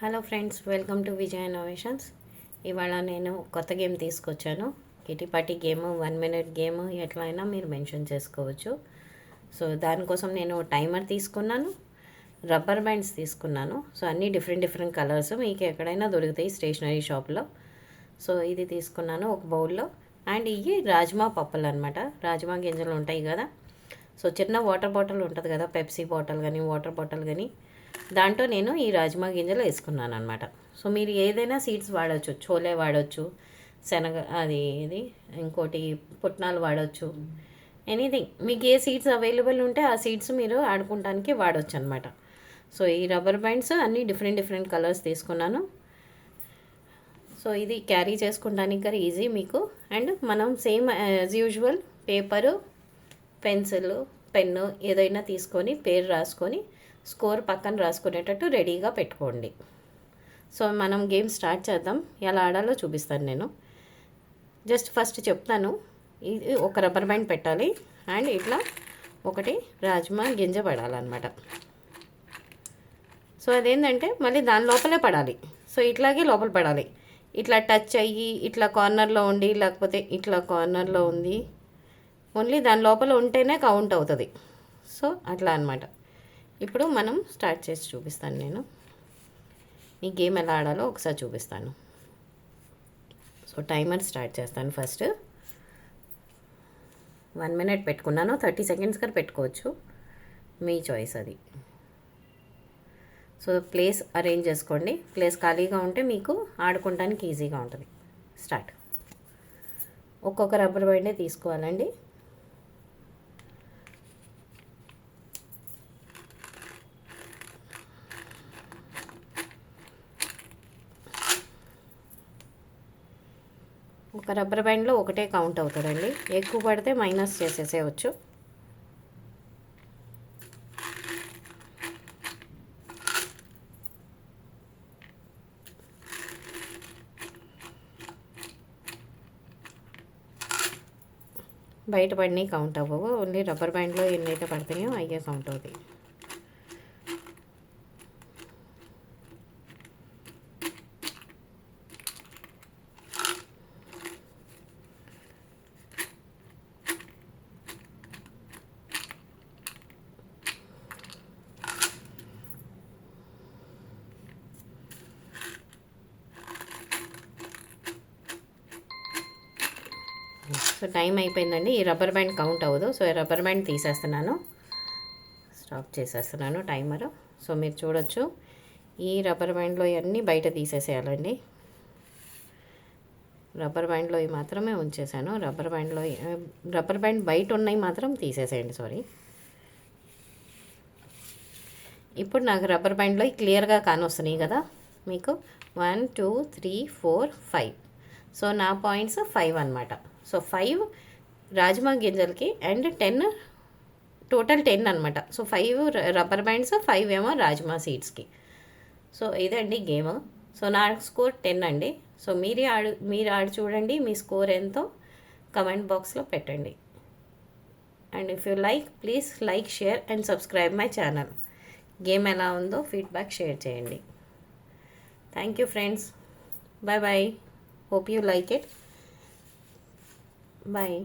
Hello friends, welcome to Vijay innovations. ఇవాళ నేను కొత్త గేమ్ తీసుకొచ్చాను. కిటీపాటి గేమ్, 1 మినిట్ గేమ్ ఎట్లా అయినా మీరు మెన్షన్ చేసుకోవచ్చు. సో దానికోసం నేను టైమర్ తీసుకున్నాను, రబ్బర్ బ్యాండ్స్ తీసుకున్నాను. సో అన్నీ డిఫరెంట్ కలర్స్ మీకు ఎక్కడైనా దొరుకుతాయి స్టేషనరీ షాప్లో. సో ఇది తీసుకున్నాను ఒక బౌల్లో. అండ్ ఇవి రాజ్మా పప్పులు అనమాట. రాజ్మా గింజలు ఉంటాయి కదా. సో చిన్న వాటర్ బాటిల్ ఉంటుంది కదా, పెప్సీ బాటిల్ కానీ వాటర్ బాటిల్ కానీ, దాంట్లో నేను ఈ రాజ్మా గింజలు వేసుకున్నాను అనమాట. సో మీరు ఏదైనా సీడ్స్ వాడచ్చు, చోలే వాడచ్చు, శనగ ఇది ఇంకోటి పుట్నాలు వాడచ్చు, ఎనీథింగ్ మీకు ఏ సీడ్స్ అవైలబుల్ ఉంటే ఆ సీడ్స్ మీరు ఆడుకోవడానికి వాడచ్చు అనమాట. సో ఈ రబ్బర్ బ్యాండ్స్ అన్నీ డిఫరెంట్ కలర్స్ తీసుకున్నాను. సో ఇది క్యారీ చేసుకోవడానికి కూడా ఈజీ మీకు. అండ్ మనం same as usual paper, pencil, pen ఏదైనా తీసుకొని పేరు రాసుకొని స్కోర్ పక్కన రాసుకునేటట్టు రెడీగా పెట్టుకోండి. సో మనం గేమ్ స్టార్ట్ చేద్దాం. ఎలా ఆడాలో చూపిస్తాను నేను. జస్ట్ ఫస్ట్ చెప్తాను. ఇది ఒక రబ్బర్ బ్యాండ్ పెట్టాలి అండ్ ఇట్లా ఒకటి రాజ్మా గింజ పడాలన్నమాట. సో అదేంటంటే మళ్ళీ దాని లోపలే పడాలి. సో ఇట్లాగే లోపల పడాలి. ఇట్లా టచ్ అయ్యి ఇట్లా కార్నర్లో ఉండి, లేకపోతే ఇట్లా కార్నర్లో ఉంది, ఓన్లీ దాని లోపల ఉంటేనే కౌంట్ అవుతుంది. సో అట్లా అనమాట. ఇప్పుడు మనం స్టార్ట్ చేసి చూపిస్తాను నేను. ఈ గేమ్ ఎలా ఆడాలో ఒకసారి చూపిస్తాను. సో టైమర్ స్టార్ట్ చేస్తాను. ఫస్ట్ 1 మినిట్ పెట్టుకున్నాను. 30 సెకండ్స్ కూడా పెట్టుకోవచ్చు, మీ చాయిస్ అది. సో ప్లేస్ అరేంజ్ చేసుకోండి. ప్లేస్ ఖాళీగా ఉంటే మీకు ఆడుకోవడానికి ఈజీగా ఉంటుంది. స్టార్ట్. ఒక్కొక్క రబ్బర్ బ్యాండే తీసుకోవాలండి. ఒక రబ్బర్ బ్యాండ్లో ఒకటే కౌంట్ అవుతుందండి. ఎక్కువ పడితే మైనస్ చేసేసేయచ్చు. బయట పడినవి కౌంట్ అవ్వవు. ఓన్లీ రబ్బర్ బ్యాండ్లో ఎన్నైతే పడతాయో అయ్యే కౌంట్ అవుతాయి. సో టైం అయిపోయిందండి. ఈ రబ్బర్ బ్యాండ్ కౌంట్ అవ్వదు. సో ఈ రబ్బర్ బ్యాండ్ తీసేస్తున్నాను, స్టాప్ చేసేస్తున్నాను టైమర్. సో మీరు చూడొచ్చు, ఈ రబ్బర్ బ్యాండ్లో ఇవన్నీ బయట తీసేసేయాలండి. రబ్బర్ బ్యాండ్లో ఇవి మాత్రమే ఉంచేసాను. రబ్బర్ బ్యాండ్ బయట ఉన్నాయి మాత్రం తీసేసేయండి. సారీ. ఇప్పుడు నాకు రబ్బర్ బ్యాండ్లో క్లియర్గా కానొస్తున్నాయి కదా మీకు. 1 2 3 4 5. సో నా పాయింట్స్ 5 అనమాట. సో 5 రాజ్మా గింజలకి అండ్ 10 టోటల్ 10 అనమాట. సో 5 రబ్బర్ బ్యాండ్స్, 5 ఏమో రాజ్మా సీడ్స్కి. సో ఇదండి గేమ్. సో నా స్కోర్ 10 అండి. సో మీరు ఆడి చూడండి, మీ స్కోర్ ఎంతో కమెంట్ బాక్స్లో పెట్టండి. And if you like, please like, share and subscribe my channel. Game ఎలా ఉందో ఫీడ్బ్యాక్ షేర్ చేయండి. Thank you friends. Bye. Hope you like it. Bye.